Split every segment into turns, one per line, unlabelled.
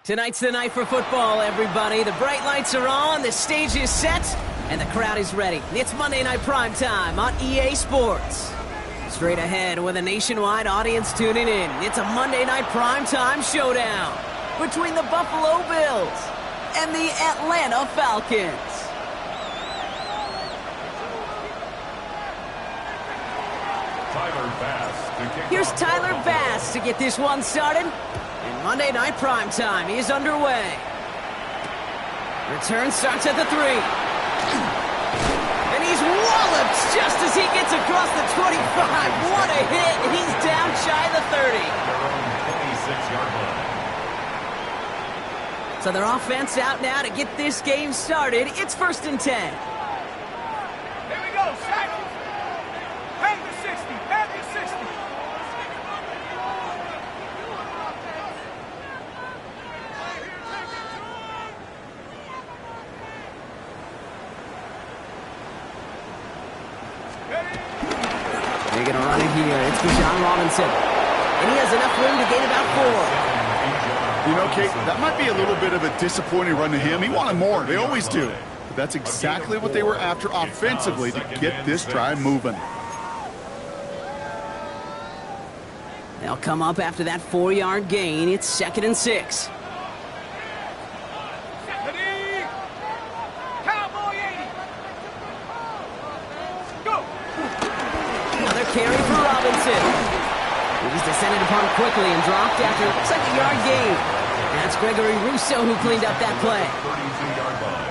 Tonight's the night for football, everybody. The bright lights are on, the stage is set, and the crowd is ready. It's Monday Night Primetime on EA Sports. Straight ahead with a nationwide audience tuning in, it's a Monday Night Primetime showdown between the Buffalo Bills and the Atlanta Falcons. Here's Tyler Bass to get this one started. And Monday Night Primetime is underway. Return starts at the 3. And he's walloped just as he gets across the 25. What a hit. He's down shy of the 30. So their offense out now to get this game started. It's 1st and 10.
Here we go, sack. Back to 60, back to 60.
They're going to run it here. It's Bijan Robinson. And he has enough room to gain about 4.
You know, Kate, that might be a little bit of a disappointing run to him. He wanted more. They always do. But that's exactly what they were after offensively to get this drive moving.
They'll come up after that 4-yard gain. It's 2nd and 6.
Cowboy 80. Go.
Another carry for Robinson. He's descended upon quickly and dropped after looks like a yard gain. That's Gregory Rousseau who cleaned up that play.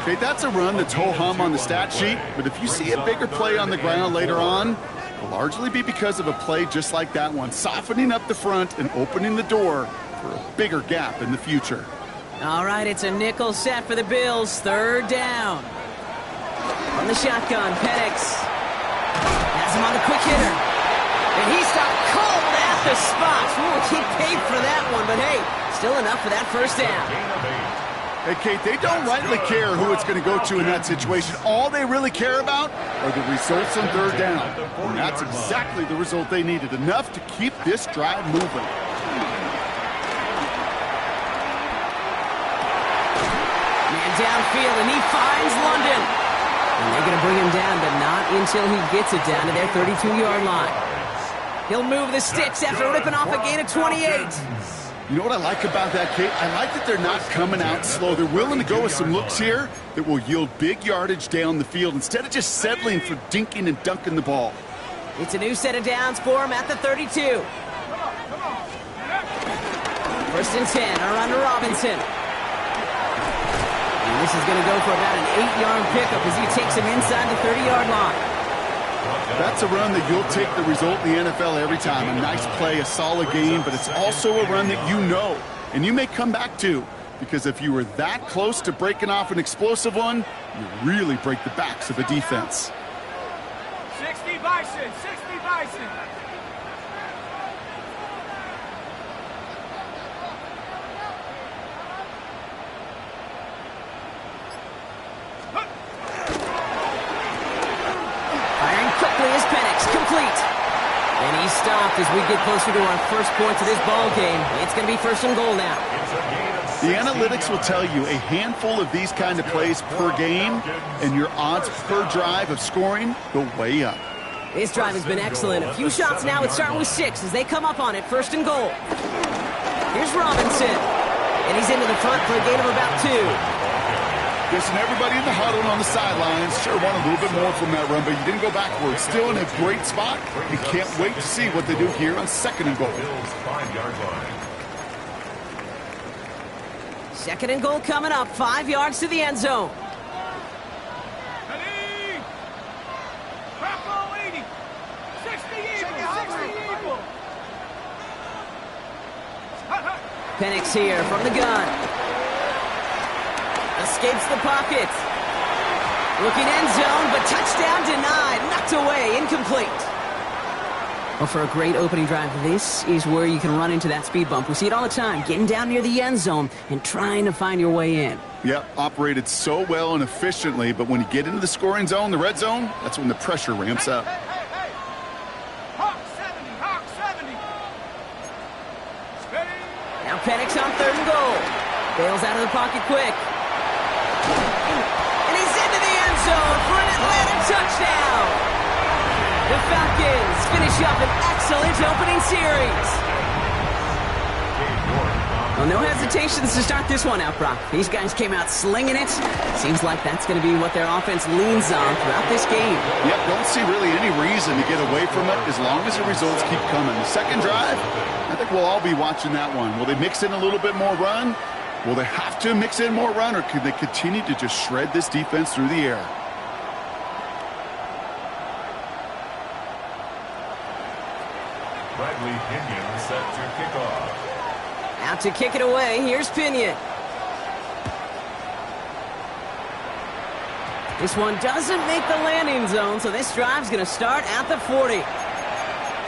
Okay, that's a run that's ho-hum on the stat sheet, but if you see a bigger play on the ground later on, it'll largely be because of a play just like that one, softening up the front and opening the door for a bigger gap in the future.
All right, it's a nickel set for the Bills. 3rd down. On the shotgun, Penix has him on the quick hitter. And he stopped cold at the spot. Ooh, he paid for that one, but hey, still enough for that 1st down.
Hey, Kate, they don't rightly care who it's going to go to in that situation. All they really care about are the results on 3rd down. And that's exactly the result they needed. Enough to keep this drive moving.
Man downfield, and he finds London. And they're going to bring him down, but not until he gets it down to their 32-yard line. He'll move the sticks after ripping off a gain of 28.
You know what I like about that, Kate? I like that they're not coming out slow. They're willing to go with some looks here that will yield big yardage down the field instead of just settling for dinking and dunking the ball.
It's a new set of downs for him at the 32. 1st and 10, a run to Robinson. And this is going to go for about an 8-yard pickup as he takes him inside the 30-yard line.
That's a run that you'll take the result in the NFL every time. A nice play, a solid game, but it's also a run that you know and you may come back to, because if you were that close to breaking off an explosive one, you really break the backs of a defense.
60 Bison, 60 Bison.
Is Penix complete. And he's stopped as we get closer to our first points of this ball game. It's going to be 1st and goal now.
The analytics will tell you a handful of these kind of plays per game, and your odds per drive of scoring go way up.
This drive has been excellent. A few shots now. It's starting with 6 as they come up on it. 1st and goal. Here's Robinson. And he's into the front for a gain of about 2.
Listen, everybody in the huddle on the sidelines sure want a little bit more from that run, but you didn't go backwards. Still in a great spot. You can't wait to see what they do here on 2nd and goal.
2nd and goal coming up. 5 yards to the end zone.
Bravo 80. 60 Eagle.
Penix here from the gun. Escapes the pocket. Looking end zone, but touchdown denied. Knocked away, incomplete. Well, for a great opening drive, this is where you can run into that speed bump. We see it all the time, getting down near the end zone and trying to find your way in.
Yep, operated so well and efficiently, but when you get into the scoring zone, the red zone, that's when the pressure ramps up.
Hawk 70, Hawk 70.
Now Penix on 3rd and goal. Bails out of the pocket quick. And he's into the end zone for an Atlanta touchdown. The Falcons finish up an excellent opening series. Well, no hesitations to start this one out, Brock. These guys came out slinging it. Seems like that's going to be what their offense leans on throughout this game.
Yep, don't see really any reason to get away from it as long as the results keep coming. The second drive, I think we'll all be watching that one. Will they mix in a little bit more run? Will they have to mix in more run, or can they continue to just shred this defense through the air?
Bradley Pinion set to kick off.
Out to kick it away, here's Pinion. This one doesn't make the landing zone, so this drive's going to start at the 40.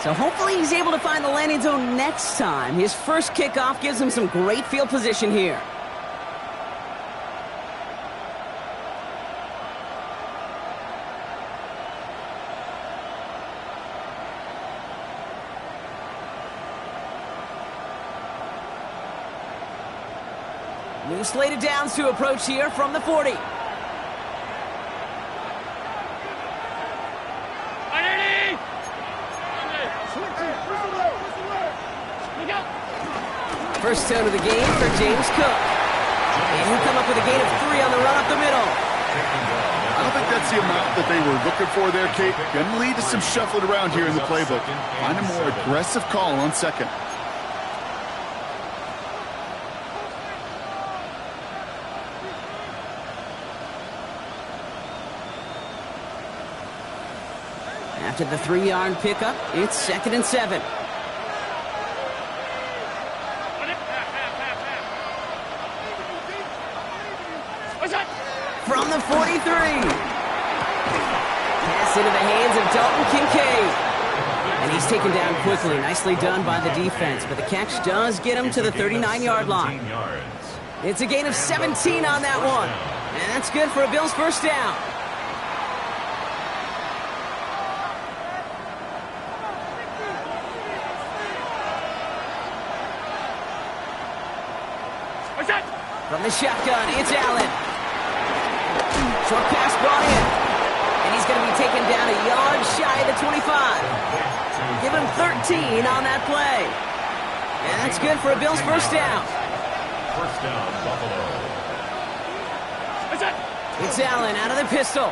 So hopefully he's able to find the landing zone next time. His first kickoff gives him some great field position here. New slated downs to approach here from the 40. First down of the game for James Cook. And he'll come up with a gain of 3 on the run up the middle.
I don't think that's the amount that they were looking for there, Kate. Going to lead to some shuffling around here in the playbook. Find a more aggressive call on second.
After the 3-yard pickup, it's 2nd and 7. From the 43. Pass into the hands of Dalton Kincaid. And he's taken down quickly. Nicely done by the defense. But the catch does get him to the 39-yard line. It's a gain of 17 on that one. And that's good for a Bills first down. From the shotgun, it's Allen. Short pass brought in. And he's going to be taken down a yard shy of the 25. Give him 13 on that play. And that's good for a Bills first down.
First down, Buffalo.
It's Allen out of the pistol.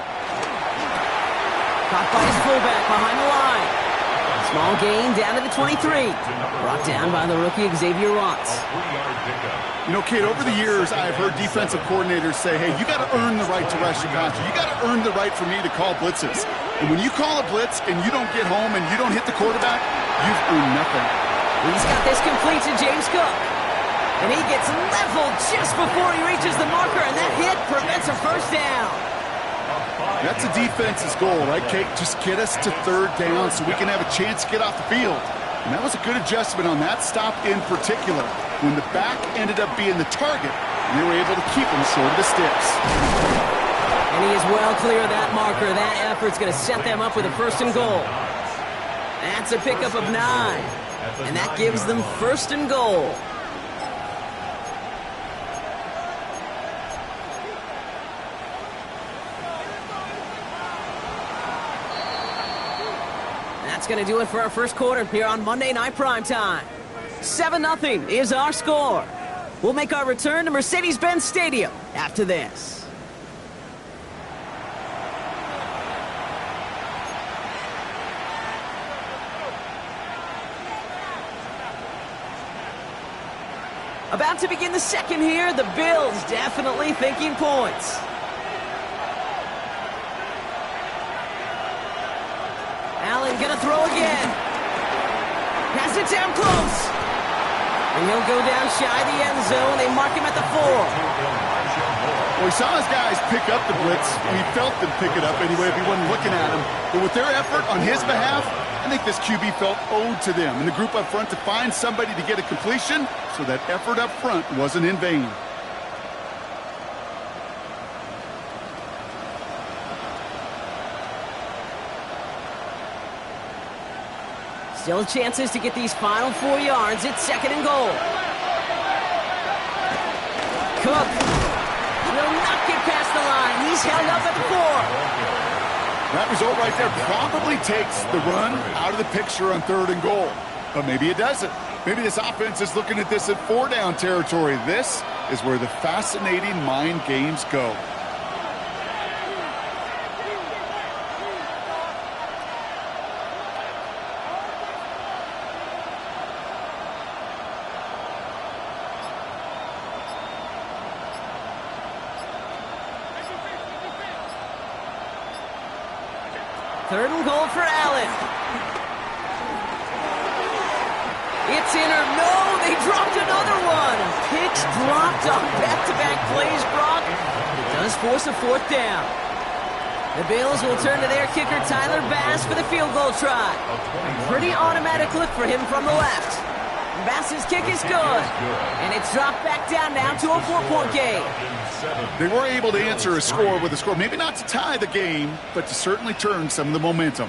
Caught by his fullback behind the line. Small gain down to the 23. Brought down by the rookie Xavier Watts.
You know, Kate, over the years, I've heard defensive coordinators say, hey, you got to earn the right to rush your contra. You got to earn the right for me to call blitzes. And when you call a blitz and you don't get home and you don't hit the quarterback, you've earned nothing.
He's got this complete to James Cook. And he gets leveled just before he reaches the marker, and that hit prevents a first down.
That's a defense's goal, right, Kate? Just get us to 3rd down so we can have a chance to get off the field. And that was a good adjustment on that stop in particular, when the back ended up being the target, and they were able to keep him short of the sticks.
And he is well clear of that marker. That effort's going to set them up with a 1st and goal. That's a pickup of 9. And that gives them 1st and goal. That's going to do it for our first quarter here on Monday Night Primetime. 7-0 is our score. We'll make our return to Mercedes-Benz Stadium after this. About to begin the second here, the Bills definitely thinking points. Allen gonna throw again. Pass it down close. And he'll go down shy of the end zone. They mark him at the 4.
Well, he saw his guys pick up the blitz, and he felt them pick it up anyway if he wasn't looking at him. But with their effort on his behalf, I think this QB felt owed to them and the group up front to find somebody to get a completion, so that effort up front wasn't in vain.
Still chances to get these final 4 yards. It's 2nd and goal. Cook will not get past the line. He's held up at the 4.
That result right there probably takes the run out of the picture on 3rd and goal. But maybe it doesn't. Maybe this offense is looking at this at 4-down territory. This is where the fascinating mind games go.
Third and goal for Allen. It's in or no, they dropped another one. Picks dropped on back-to-back plays, Brock. It does force a 4th down. The Bills will turn to their kicker, Tyler Bass, for the field goal try. Pretty automatic look for him from the left. Bass's kick is good. And it's dropped back down now to a 4-point game.
They were able to answer a score with a score. Maybe not to tie the game, but to certainly turn some of the momentum.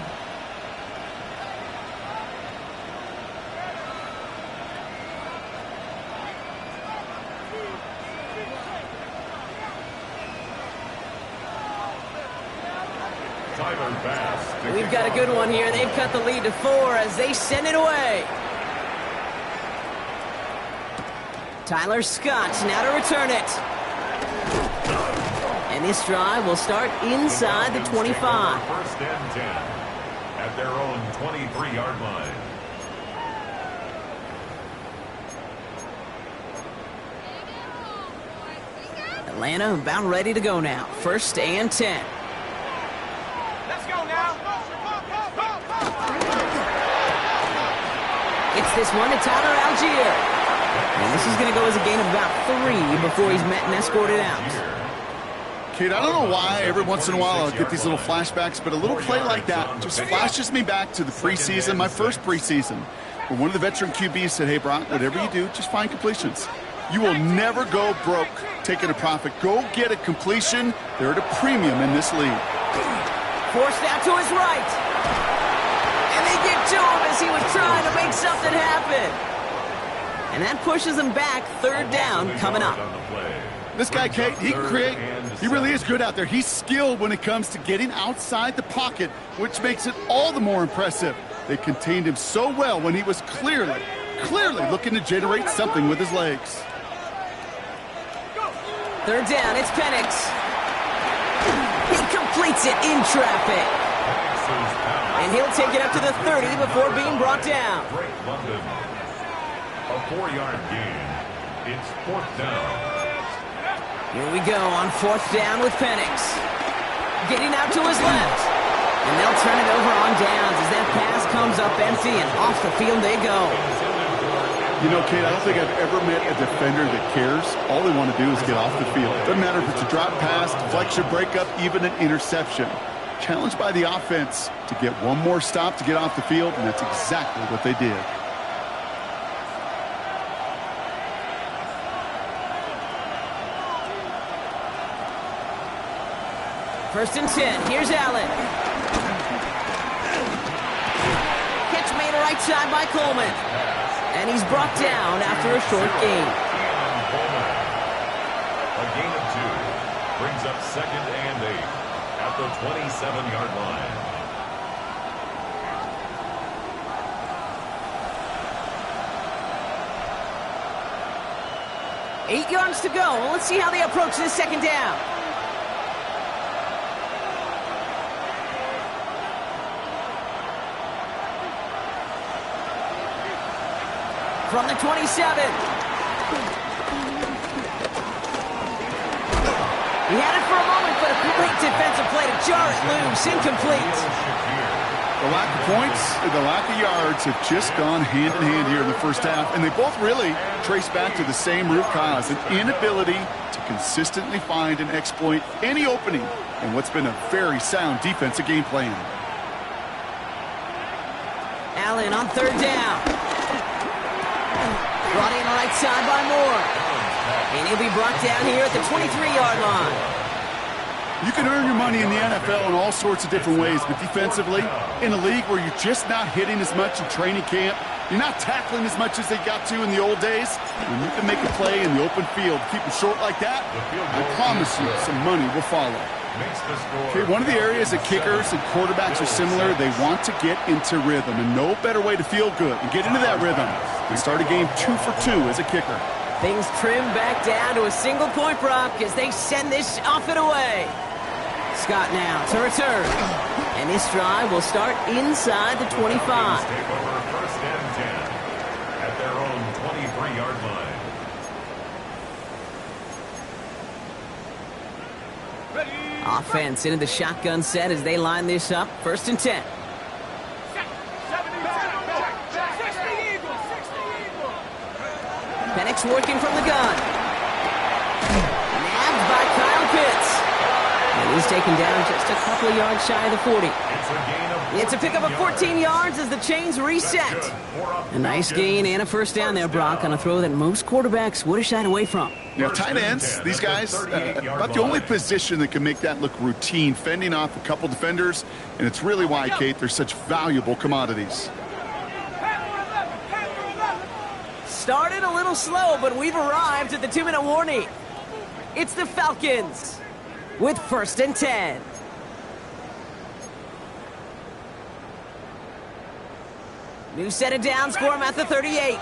We've got a good one here. They've cut the lead to 4 as they send it away. Tyler Scott now to return it. And this drive will start inside the 25.
First and 10 at their own 23-yard line.
Atlanta about ready to go now. First and 10.
Let's go now.
It's this one to Tyler Algier. And this is going to go as a gain of about 3 before he's met and escorted out.
Kate, I don't know why every once in a while I'll get these little flashbacks, but a little play like that just flashes me back to the preseason, my first preseason, where one of the veteran QBs said, hey, Brock, whatever you do, just find completions. You will never go broke taking a profit. Go get a completion. They're at a premium in this league.
Forced out to his right. And they get to him as he was trying to make something happen. And that pushes him back. 3rd down coming up.
This guy, Kate, he can create. He really is good out there. He's skilled when it comes to getting outside the pocket, which makes it all the more impressive. They contained him so well when he was clearly looking to generate something with his legs.
3rd down, it's Penix. He completes it in traffic. And he'll take it up to the 30 before being brought down.
A 4-yard gain. It's 4th down.
Here we go on 4th down with Penix. Getting out to his left. And they'll turn it over on downs as that pass comes up empty and off the field they go.
You know, Kate, I don't think I've ever met a defender that cares. All they want to do is get off the field. Doesn't matter if it's a drop pass, deflection, breakup, even an interception. Challenged by the offense to get one more stop to get off the field, and that's exactly what they did.
First and 10. Here's Allen. Catch made right side by Coleman. And he's brought down after a short gain.
A gain of 2 brings up 2nd and 8 at the 27-yard line.
Eight yards to go. Let's see how they approach this 2nd down. From the 27. He had it for a moment, but a great defensive play to jar it loose. Incomplete.
The lack of points and the lack of yards have just gone hand in hand here in the first half, and they both really trace back to the same root cause, an inability to consistently find and exploit any opening in what's been a very sound defensive game plan.
Allen on 3rd down. Brought in right side by Moore. And he'll be brought down here at the 23-yard line.
You can earn your money in the NFL in all sorts of different ways, but defensively, in a league where you're just not hitting as much in training camp, You're not tackling as much as they got to in the old days. When you can make a play in the open field, keep them short like that, I promise you some money will follow. Okay, one of the areas that kickers and quarterbacks are similar, they want to get into rhythm, and no better way to feel good and get into that rhythm than start a game 2 for 2 as a kicker.
Things trim back down to a single point, Brock, as they send this off and away. Scott now to return. And this drive will start inside the 25.
Take over first and 10 at their own 23-yard line.
Offense into the shotgun set as they line this up. First and 10. Penix working from the gun. Nabbed by Kyle Pitts. And he's taken down just a couple of yards shy of the 40. It's a pickup of 14 yards as the chains reset. A nice gain and a first down there, Brock, on a throw that most quarterbacks would have shied away from.
You know, tight ends, these guys, about the only position that can make that look routine, fending off a couple defenders, and it's really why, Kate, they're such valuable commodities.
Started a little slow, but we've arrived at the 2-minute warning. It's the Falcons with first and 10. New set of downs for him at the 38.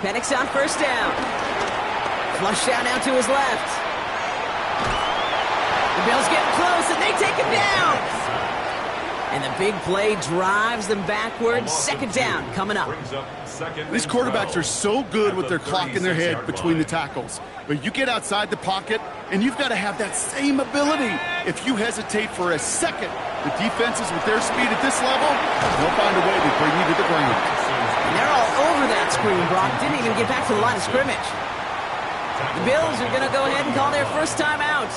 Penix on first down. Flush down out to his left. The Bills getting close, and they take him down. And the big play drives them backwards. Second down coming up.
These quarterbacks are so good with their clock in their head between the tackles. But you get outside the pocket, and you've got to have that same ability. If you hesitate for a second, the defenses with their speed at this level, they'll find a way to bring you to the ground.
And they're all over that screen, Brock. Didn't even get back to the line of scrimmage. The Bills are going to go ahead and call their first time out.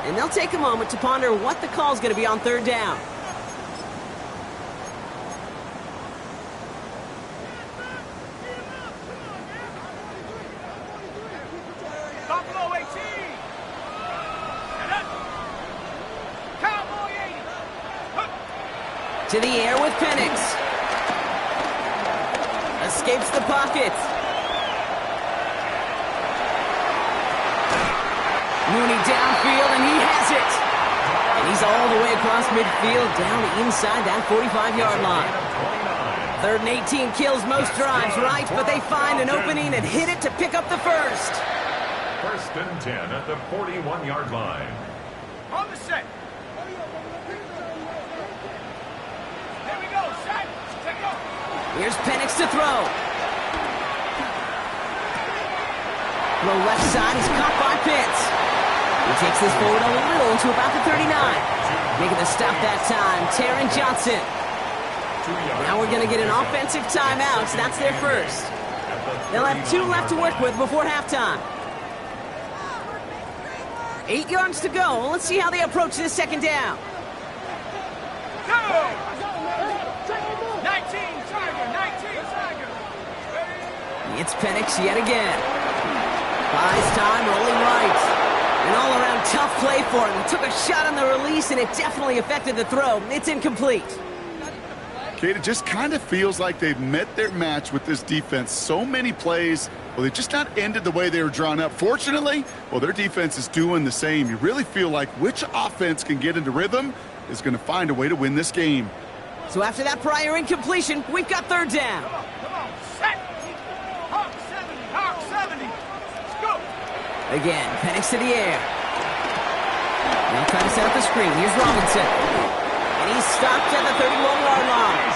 And they'll take a moment to ponder what the call is going to be on third down. To the air with Penix. Escapes the pocket. Mooney downfield, and he has it. And he's all the way across midfield, down inside that 45-yard line. 3rd and 18 kills most drives, right? But they find an opening and hit it to pick up the first.
First and 10 at the 41-yard line.
On the set.
Here's Penix to throw. Low left side, he's caught by Pitts. He takes this forward a little to about the 39. Making the stop that time, Taron Johnson. Now we're going to get an offensive timeout, so that's their first. They'll have 2 left to work with before halftime. 8 yards to go. Let's see how they approach this second down.
Go! 19 Tiger.
It's Penix yet again. Buys time, rolling right. An all-around tough play for him. He took a shot on the release, and it definitely affected the throw. It's incomplete.
Kate, it just kind of feels like they've met their match with this defense. So many plays, well, they just not ended the way they were drawn up. Fortunately, well, their defense is doing the same. You really feel like which offense can get into rhythm is going to find a way to win this game.
So after that prior incompletion, we've got third down.
Come on, set. Hawk 70. Let's go.
Again, Penix to the air. Now trying to set up the screen. Here's Robinson. And he's stopped at the 31-yard line.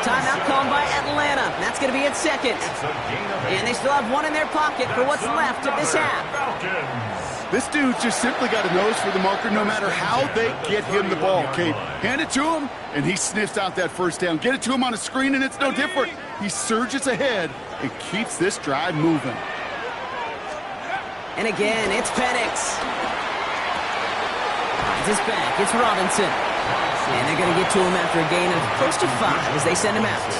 Timeout called by Atlanta. That's going to be its second. And they still have 1 in their pocket for what's left of this half.
This dude just simply got a nose for the marker no matter how they get him the ball, Kate. Hand it to him, and he sniffs out that first down. Get it to him on a screen, and it's no different. He surges ahead and keeps this drive moving.
And again, it's Penix. Finds his back. It's Robinson. And they're going to get to him after a gain of close to 5 as they send him out.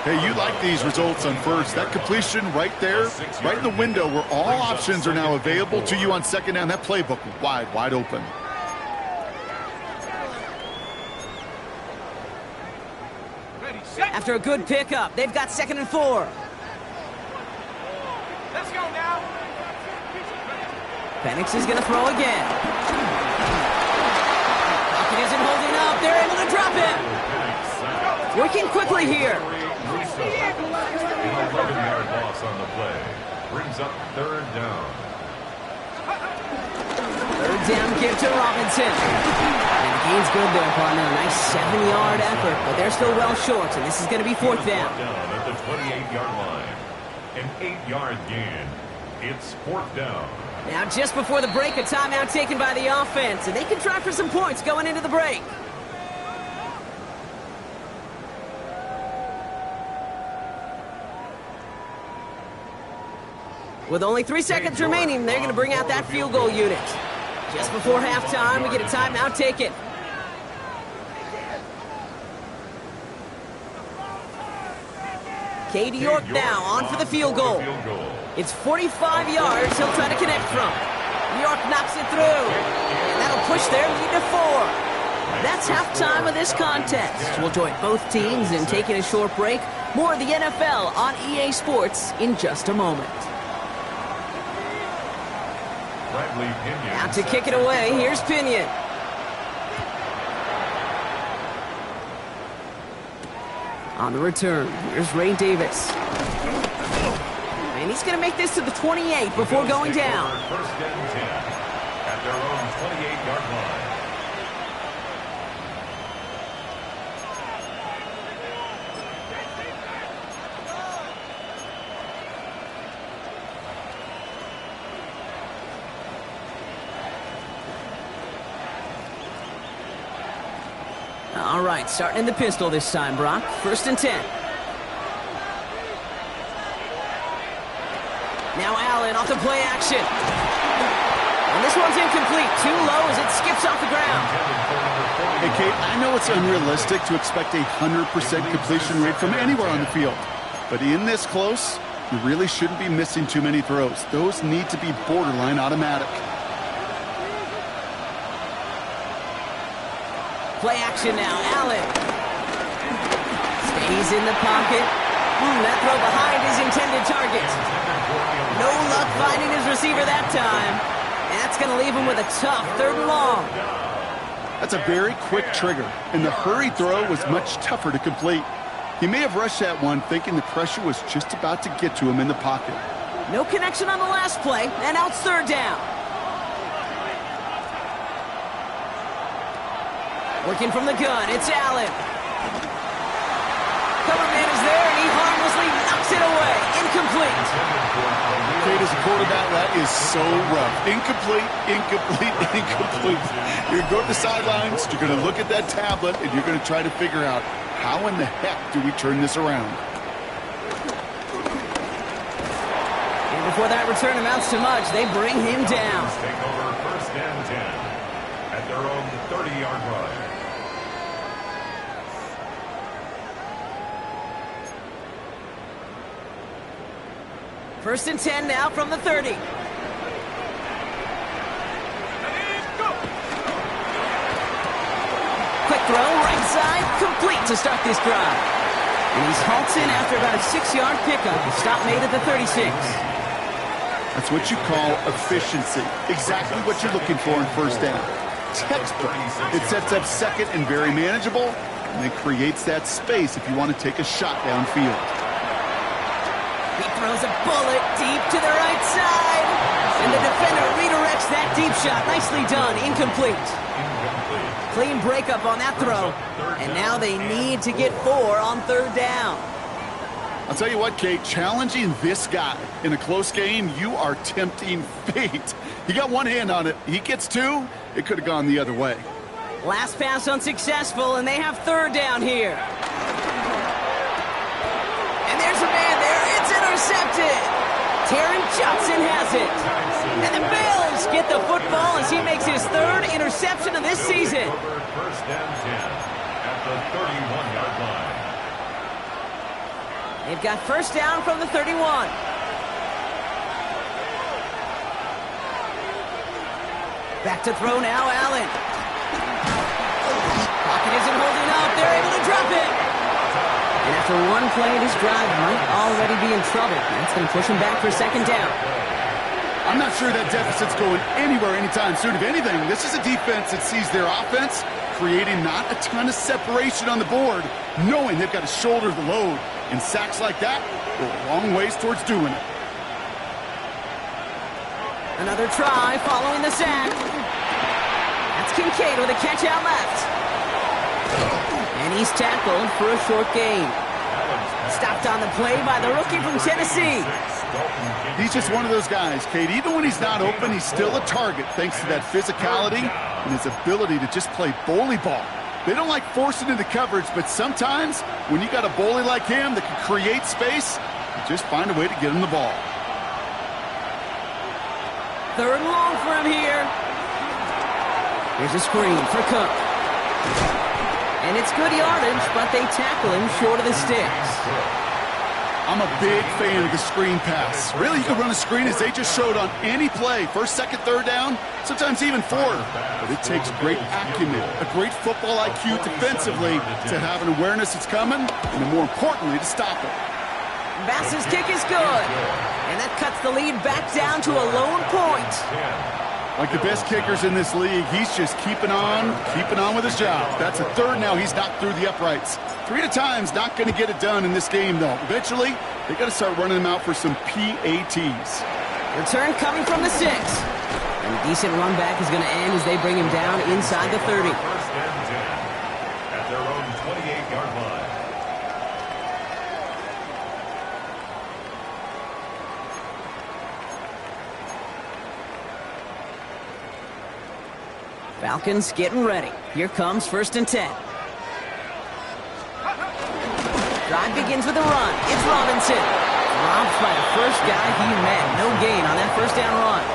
Hey, you like these results on first. That completion right there, right in the window where all options are now available to you on second down. That playbook wide open.
After a good pickup, they've got 2nd and 4.
Let's go now.
Penix is going to throw again. Pocket isn't holding up. They're able to drop him. Working quickly here.
11-yard loss on the play. Brings up 3rd down.
3rd down give to Robinson. And the gain's good there, partner. A nice 7-yard effort, but they're still well short, and this is going to be 4th down.
Down at the 28-yard line. An 8-yard gain. It's 4th down.
Now, just before the break, a timeout taken by the offense, and they can try for some points going into the break. With only 3 seconds remaining, they're going to bring out that field goal unit. Just before halftime, we get a timeout taken. Katie York now on for the field goal. It's 45 yards he'll try to connect from. York knocks it through. And that'll push their lead to 4. That's halftime of this contest. We'll join both teams in taking a short break. More of the NFL on EA Sports in just a moment. Out to kick it away, here's Pinion. On the return, here's Ray Davis. And he's going to make this to the 28 before going down.
1st and 10 at their own 28-yard line.
All right, starting in the pistol this time, Brock. 1st and 10. Now Allen off the play action. And this one's incomplete. Too low as it skips off the ground.
Hey, Kate, I know it's unrealistic to expect a 100% completion rate from anywhere on the field. But in this close, you really shouldn't be missing too many throws. Those need to be borderline automatic.
Play action now, Allen. Stays in the pocket. That throw behind his intended target. No luck finding his receiver that time. That's going to leave him with a tough 3rd and long.
That's a very quick trigger, and the hurried throw was much tougher to complete. He may have rushed that one thinking the pressure was just about to get to him in the pocket.
No connection on the last play, and now it's 3rd down. Working from the gun, it's Allen. Cover man is there, and he harmlessly knocks it away. Incomplete.
Kate, as a quarterback, that is so rough. Incomplete, incomplete, incomplete. You're going to go to the sidelines, you're going to look at that tablet, and you're going to try to figure out, how in the heck do we turn this around?
And before that return amounts to much, they bring him down.
Take over 1st and 10 at their own 30-yard line.
First and 10 now from the 30. Quick throw, right side, complete to start this drive. And he's halted after about a 6-yard pickup. The stop made at the 36.
That's what you call efficiency. Exactly what you're looking for in 1st down. Textbook. It sets up 2nd and very manageable, and it creates that space if you want to take a shot downfield.
He throws a bullet deep to the right side. And the defender redirects that deep shot. Nicely done. Incomplete. Clean breakup on that throw. And now they need to get 4 on 3rd down.
I'll tell you what, Kate, challenging this guy in a close game, you are tempting fate. He got one hand on it. He gets 2. It could have gone the other way.
Last pass unsuccessful, and they have 3rd down here. And there's a man there. It's intercepted. Taron Johnson has it. And the Bills get the football as he makes his 3rd interception of this season.
1st and 10 at the 31-yard line.
They've got 1st down from the 31. Back to throw now, Allen. Pocket isn't holding up. They're able to drop it. And after one play, this drive might already be in trouble. That's going to push him back for second down.
I'm not sure that deficit's going anywhere anytime soon. If anything, this is a defense that sees their offense creating not a ton of separation on the board, knowing they've got to shoulder the load. And sacks like that go a long ways towards doing it.
Another try following the sack. That's Kincaid with a catch out left. And he's tackled for a short gain. Stopped on the play by the rookie from Tennessee.
He's just one of those guys, Kate. Even when he's not open, he's still a target thanks to that physicality and his ability to just play bully ball. They don't like forcing into coverage, but sometimes when you got a bully like him that can create space, you just find a way to get him the ball.
Third and long for him here. Here's a screen for Cook. And it's good yardage, but they tackle him short of the sticks.
I'm a big fan of the screen pass. Really, you can run a screen as they just showed on any play. First, second, third down, sometimes even fourth. But it takes great acumen, a great football IQ defensively to have an awareness it's coming, and more importantly, to stop it.
Bass's kick is good. And that cuts the lead back down to a lone point.
Like the best kickers in this league, he's just keeping on with his job. That's a third now. He's knocked through the uprights. 3 at a time's not going to get it done in this game, though. Eventually, they got to start running them out for some PATs.
Return coming from the 6. And a decent run back is going to end as they bring him down inside the 30.
First and 10 at their own 28-yard line.
Falcons getting ready. Here comes first and 10. Drive begins with a run. It's Robinson. Dropped by the first guy he met. No gain on that first down run.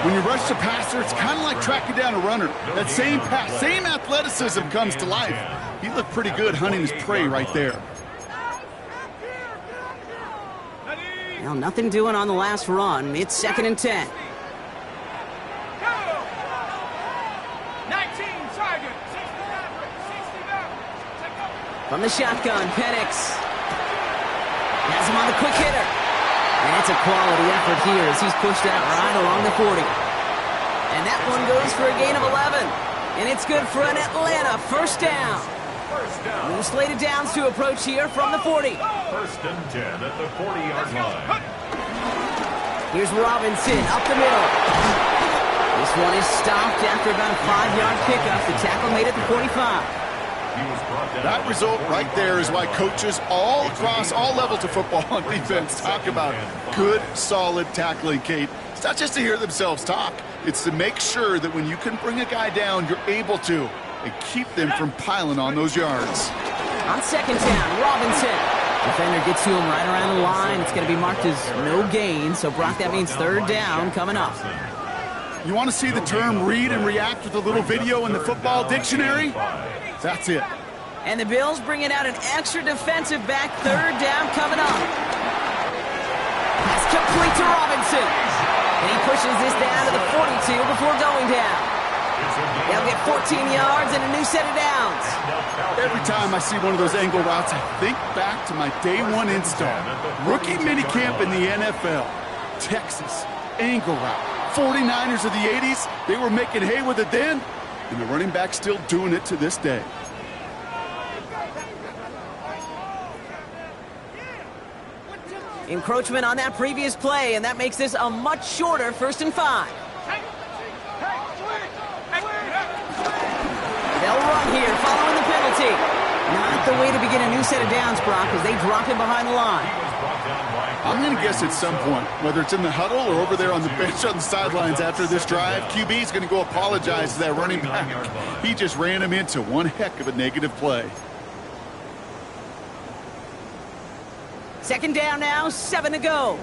When you rush the passer, it's kind of like tracking down a runner. That same pass, same athleticism comes to life. He looked pretty good hunting his prey right there.
Well, nothing doing on the last run. It's second and 10. From the shotgun, Penix has him on the quick hitter. And it's a quality effort here as he's pushed out right along the 40. And that one goes for a gain of 11. And it's good for an Atlanta first down. New slated downs to approach here from the 40.
First and 10 at the 40-yard line.
Here's Robinson up the middle. This one is stopped after about a 5-yard pickup. The tackle made at the 45.
That result right there is why coaches all across all levels of football on defense talk about good, solid tackling, Kate. It's not just to hear themselves talk. It's to make sure that when you can bring a guy down, you're able to, and keep them from piling on those yards.
On second down, Robinson. Defender gets to him right around the line. It's going to be marked as no gain. So, Brock, that means third down coming up.
You want to see the term read and react with a little video in the football dictionary? That's it.
And the Bills bringing out an extra defensive back. Third down coming up. Pass complete to Robinson. And he pushes this down to the 42 before going down. They'll get 14 yards and a new set of downs.
Every time I see one of those angle routes, I think back to my day one install. Rookie minicamp in the NFL. Texas, angle route. 49ers of the 80s, they were making hay with it then, and the running back's still doing it to this day.
Encroachment on that previous play, and that makes this a much shorter first and 5. They'll run here following the penalty. Not the way to begin a new set of downs, Brock, as they drop him behind the line.
I'm going to guess at some point, whether it's in the huddle or over there on the bench on the sidelines after this drive, QB is going to go apologize to that running back. He just ran him into one heck of a negative play.
Second down now, 7 to go.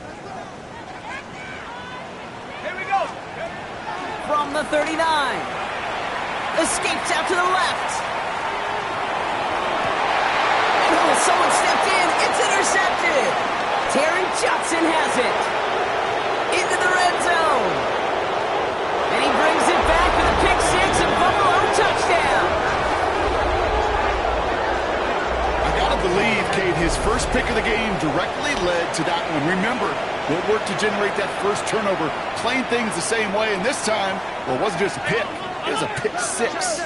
Here we go.
From the 39. Escapes out to the left. Oh, someone stepped in. It's intercepted. Terry Johnson has it. Into the red zone. And he brings it back with a pick six and Buffalo touchdown.
I got to believe His first pick of the game directly led to that one. Remember, what worked to generate that first turnover, playing things the same way, and this time, well, it wasn't just a pick, it was a pick six.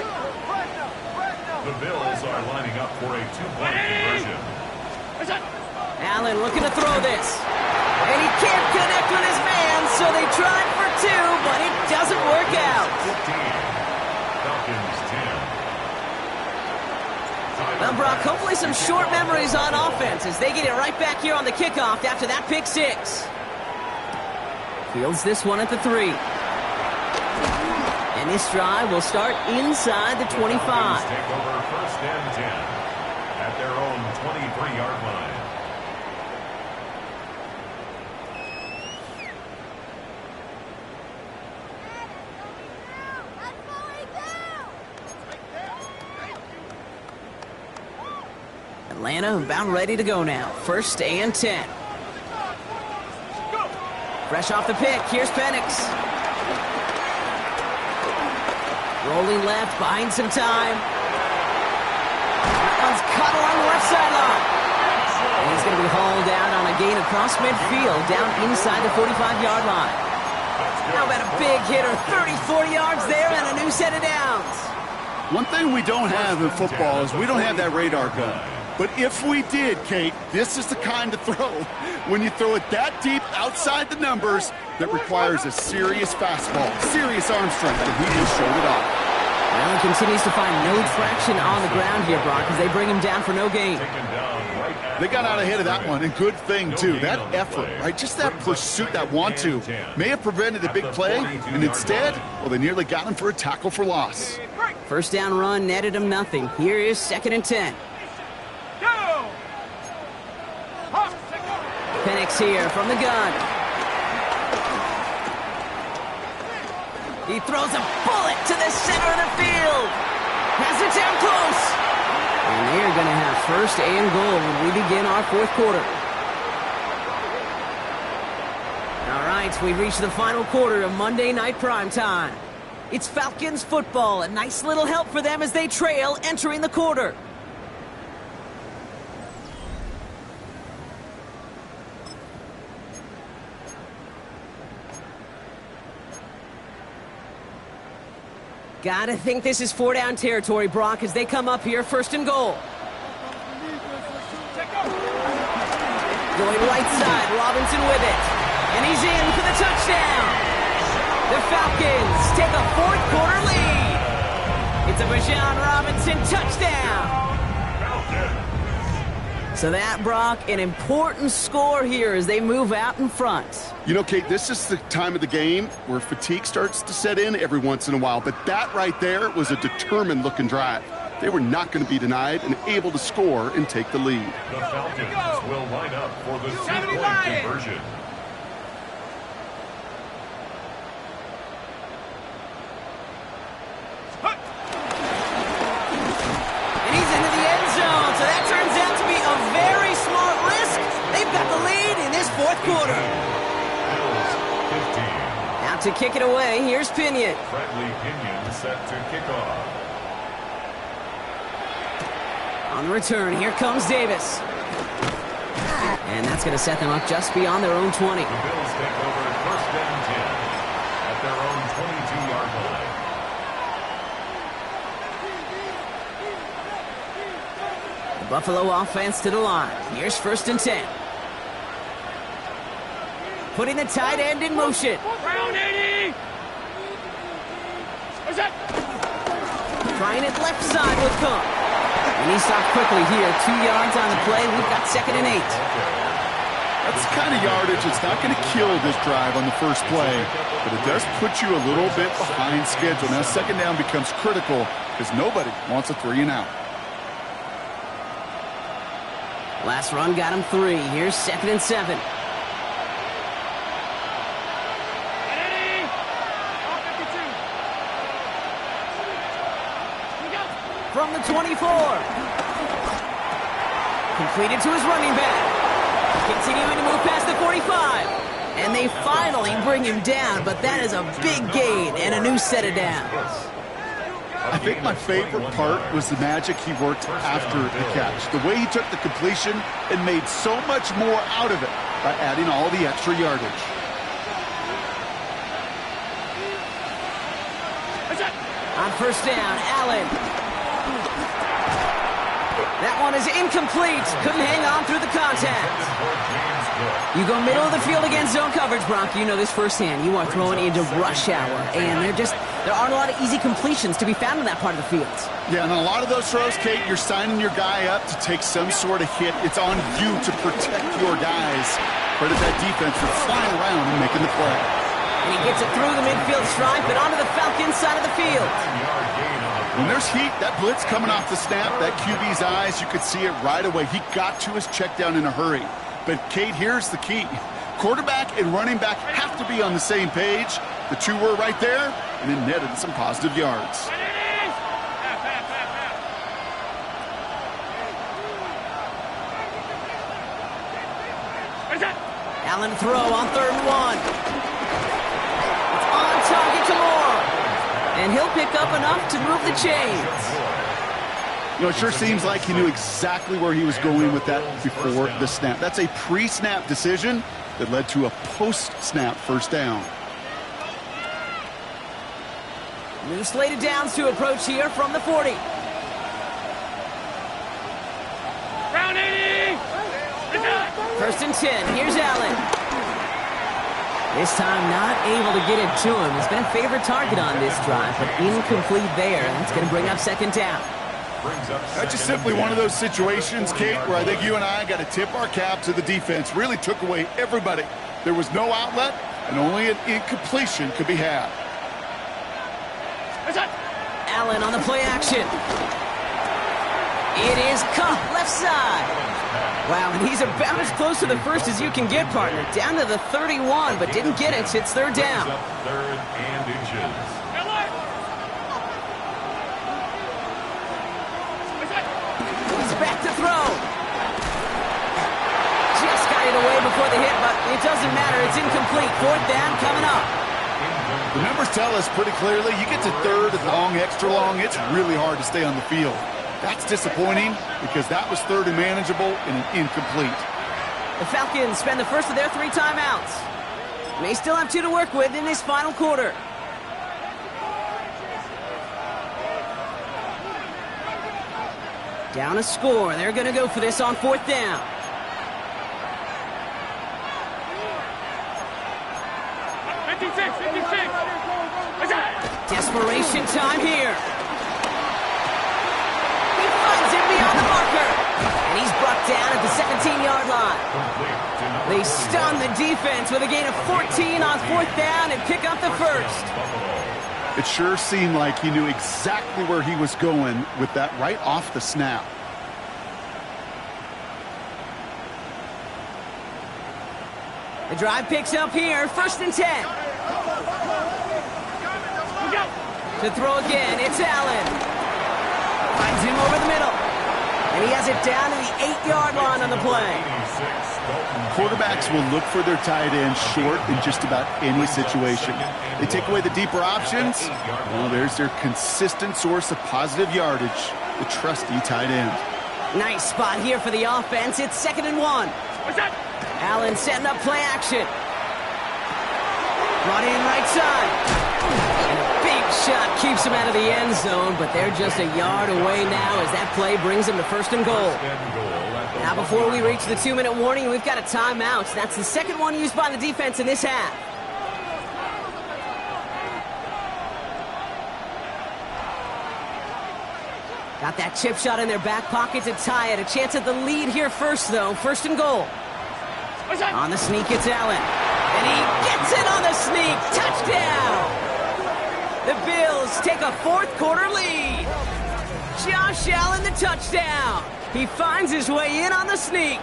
The Bills are lining up for a two-point conversion.
Allen looking to throw this. And he can't connect with his man, so they tried for two, but it doesn't work out.
15. Falcons 10.
Well, Brock, hopefully some short memories on offense as they get it right back here on the kickoff after that pick six. Fields this one at the 3. And this drive will start inside the 25.
Falcons take over first and 10 at their own 23-yard line.
Atlanta about ready to go now. First and 10. Fresh off the pick, here's Penix. Rolling left, buying some time. That one's cut along the left sideline. And he's going to be hauled out on a gain across midfield, down inside the 45-yard line. How about a big hitter, 30, 40 yards there, and a new set of downs.
One thing we don't have in football is we don't have that radar gun. But if we did, Kate, this is the kind of throw, when you throw it that deep outside the numbers, that requires a serious fastball, serious arm strength, and he just showed it off.
Allen continues to find no traction on the ground here, Brock, as they bring him down for no gain.
They got out ahead of that one, and good thing, too. That effort, right, just that pursuit, that want-to, may have prevented a big play, and instead, well, they nearly got him for a tackle for loss.
First down run netted him nothing. Here is second and 10. Penix here from the gun. He throws a bullet to the center of the field. Has it down close. And they're going to have first and goal when we begin our fourth quarter. All right, we've reached the final quarter of Monday Night Primetime. It's Falcons football. A nice little help for them as they trail entering the quarter. Gotta think this is four-down territory, Brock, as they come up here first and goal. Going right side, Robinson with it. And he's in for the touchdown. The Falcons take a fourth quarter lead. It's a Bijan Robinson touchdown. So that, Brock, an important score here as they move out in front.
You know, Kate, this is the time of the game where fatigue starts to set in every once in a while. But that right there was a determined-looking drive. They were not going to be denied and able to score and take the lead.
The Falcons will line up for the two-point conversion.
And he's into the end zone, so that turns out to be a very smart risk. They've got the lead in this fourth quarter.
Bills 15.
Out to kick it away, here's Pinion.
Bradley Pinion set to kick off.
On the return, here comes Davis. And that's going to set them up just beyond their own 20.
The Bills take over first and 10 at their own 22-yard line.
The Buffalo offense to the line. Here's first and 10. Putting the tight end in motion.
Round 80. What's that?
Trying it left side with Cook. And he stopped quickly here. 2 yards on the play. We've got second and 8.
That's the kind of yardage that's not going to kill this drive on the first play, but it does put you a little bit behind schedule. Now second down becomes critical because nobody wants a 3-and-out.
Last run got him 3. Here's second and 7. From the 24. Completed to his running back. Continuing to move past the 45. And they finally bring him down, but that is a big gain and a new set of downs.
I think my favorite part was the magic he worked after the catch. The way he took the completion and made so much more out of it by adding all the extra yardage.
On first down, Allen. That one is incomplete. Couldn't hang on through the contact. You go middle of the field against zone coverage, Bronk. You know this firsthand. You are throwing into rush hour, and there aren't a lot of easy completions to be found in that part of the field.
Yeah, and a lot of those throws, Kate, you're signing your guy up to take some sort of hit. It's on you to protect your guys. Credit that defense for flying around and making the play.
And he gets it through the midfield stripe and onto the Falcons side of the field.
When there's heat, that blitz coming off the snap, that QB's eyes, you could see it right away. He got to his check down in a hurry. But, Kate, here's the key. Quarterback and running back have to be on the same page. The two were right there, and it netted some positive yards.
Allen throw on 3rd and 1. It's on target to Moore. And he'll pick up enough to move the chains.
You know, it sure seems like he knew exactly where he was going with that before the snap. That's a pre-snap decision that led to a post-snap first down.
New slated downs to approach here from the 40.
Round 80!
First and 10. Here's Allen. This time not able to get it to him. He's been a favorite target on this drive, but incomplete there. That's going to bring up 2nd down.
That's just simply one of those situations, Kate, where I think you and I got to tip our cap to the defense. Really took away everybody. There was no outlet, and only an incompletion could be had.
Allen on the play action. It is caught left side. Wow, and he's about as close to the first as you can get, partner. Down to the 31, but didn't get it. It's 3rd down.
3rd and inches.
He's back to throw. Just got it away before the hit, but it doesn't matter. It's incomplete. 4th down coming up.
The numbers tell us pretty clearly, you get to 3rd and long, extra long, it's really hard to stay on the field. That's disappointing because that was 3rd and manageable and an incomplete.
The Falcons spend the first of their 3 timeouts. May still have 2 to work with in this final quarter. Down a score. They're going to go for this on 4th down. Desperation time here. He finds it beyond the marker. And he's brought down at the 17-yard line. They stun the defense with a gain of 14 on 4th down and pick up the first.
It sure seemed like he knew exactly where he was going with that right off the snap.
The drive picks up here, 1st and 10. To throw again, it's Allen. Finds him over the middle. And he has it down to the 8-yard line on the play.
Quarterbacks will look for their tight end short in just about any situation. They take away the deeper options. Well, there's their consistent source of positive yardage, the trusty tight end.
Nice spot here for the offense. It's 2nd and 1. Allen setting up play action. Brought in right side. And a big shot keeps him out of the end zone, but they're just a yard away now as that play brings him to 1st and goal. Now before we reach the 2-minute warning, we've got a timeout. That's the 2nd one used by the defense in this half. Got that chip shot in their back pocket to tie it. A chance at the lead here first, though. 1st and goal. On the sneak, it's Allen. And he gets it on the sneak. Touchdown! The Bills take a 4th quarter lead. Josh Allen, the touchdown. He finds his way in on the sneak.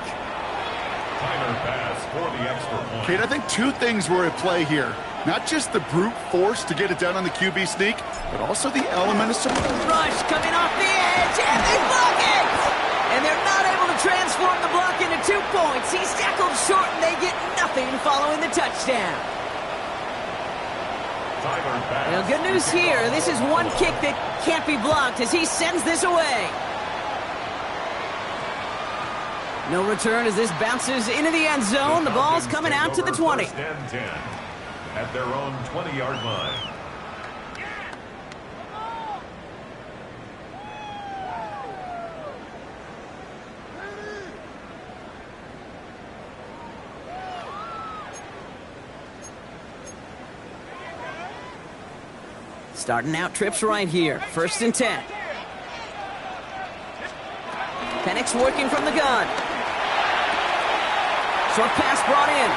Tyler pass for the extra point.
Kate, I think 2 things were at play here. Not just the brute force to get it done on the QB sneak, but also the element of surprise.
Rush coming off the edge, and they block it! And they're not able to transform the block into 2 points. He's tackled short, and they get nothing following the touchdown. Well, good news here. This is one kick that can't be blocked as he sends this away. No return as this bounces into the end zone. The ball's coming out to the 20.
First and 10 at their own 20-yard line.
Starting out trips right here. First and 10. Penix working from the gun. Short pass brought in.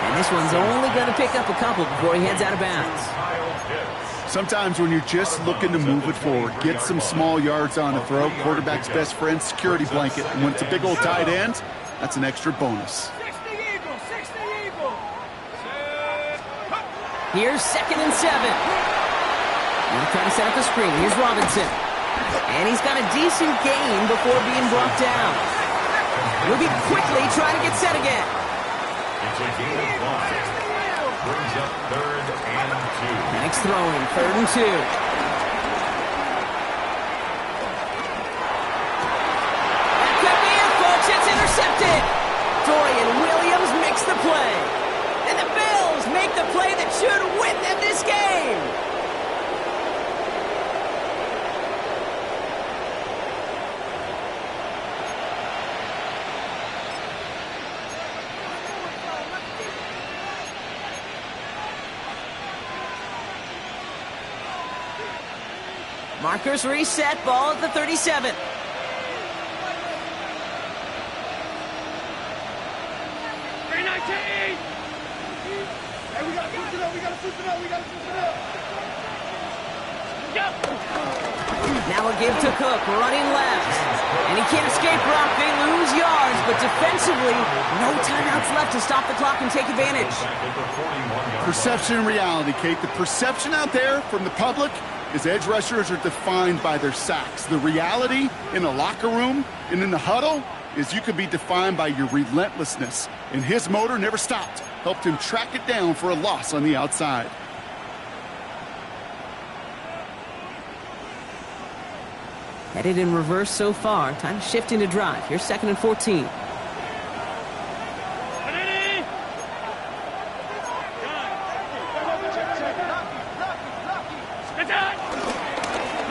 And this one's only going to pick up a couple before he heads out of bounds.
Sometimes when you're just looking to move it forward, get some small yards on a throw, quarterback's best friend, security blanket. And when it's a big old tight end, that's an extra bonus.
60 Eagle, 60 Eagle.
Here's 2nd and 7. Now trying to set up the screen. Here's Robinson. And he's got a decent gain before being brought down. He'll be quickly trying to get set again.
It's a gain of 1. Brings up 3rd and 2.
Penix throwing. 3rd and 2. That could be it, folks. It's intercepted. Dorian Williams makes the play. And the Bills make the play that should win them this game. Markers reset, ball at the 37.
3-9 to 8. Hey, we gotta push it up, we gotta push it up, we gotta push it up. Go.
Now a give to Cook, running left. And he can't escape Rock, they lose yards, but defensively, no timeouts left to stop the clock and take advantage.
Perception and reality, Kate. The perception out there from the public is edge rushers are defined by their sacks. The reality in the locker room and in the huddle is you could be defined by your relentlessness. And his motor never stopped. Helped him track it down for a loss on the outside.
Headed in reverse so far. Time to shift into drive. Here's 2nd and 14.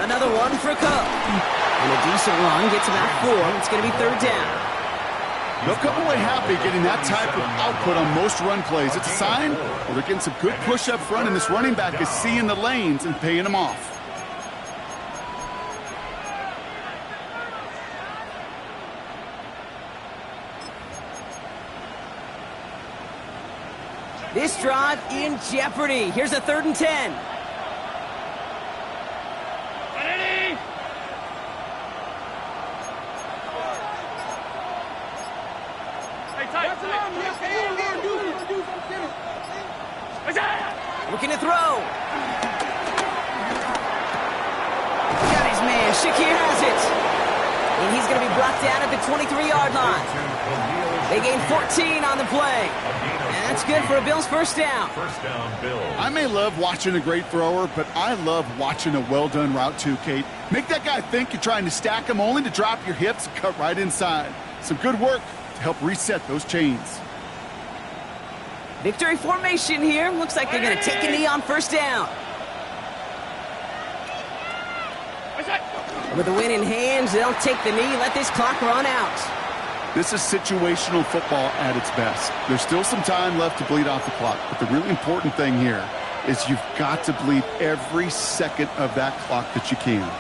Another one for Cook. And a decent run gets about 4. It's going to be 3rd down.
They'll come away happy getting that type of output on most run plays. It's a sign well, they're getting some good push up front, and this running back is seeing the lanes and paying them off.
This drive in jeopardy. Here's a 3rd and 10. Looking to throw. Got his man. Shakir has it. And he's going to be brought down at the 23-yard line. They gain 14 on the play. And that's good for a Bills first down.
First down, Bills.
I may love watching a great thrower, but I love watching a well-done route too, Kate. Make that guy think you're trying to stack him only to drop your hips and cut right inside. Some good work to help reset those chains.
Victory formation here. Looks like they're going to take a knee on first down. With the win in hands, they'll take the knee, let this clock run out.
This is situational football at its best. There's still some time left to bleed off the clock, but the really important thing here is you've got to bleed every second of that clock that you can.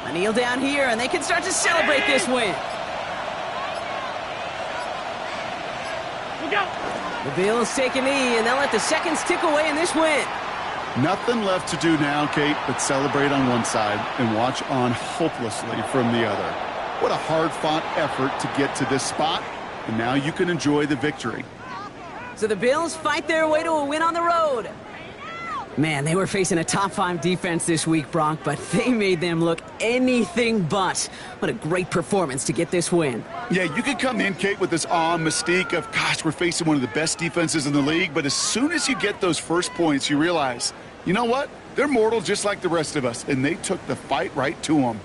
A kneel down here, and they can start to celebrate this win. The Bills take a knee, and they'll let the seconds tick away in this win.
Nothing left to do now, Kate, but celebrate on one side and watch on hopelessly from the other. What a hard-fought effort to get to this spot, and now you can enjoy the victory.
So the Bills fight their way to a win on the road. Man, they were facing a top-5 defense this week, Brock, but they made them look anything but. What a great performance to get this win.
Yeah, you could come in, Kate, with this awe and mystique of, gosh, we're facing one of the best defenses in the league, but as soon as you get those first points, you realize, you know what? They're mortal just like the rest of us, and they took the fight right to them.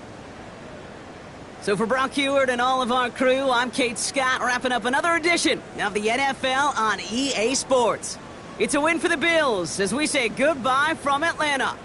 So for Brock Heward and all of our crew, I'm Kate Scott, wrapping up another edition of the NFL on EA Sports. It's a win for the Bills as we say goodbye from Atlanta.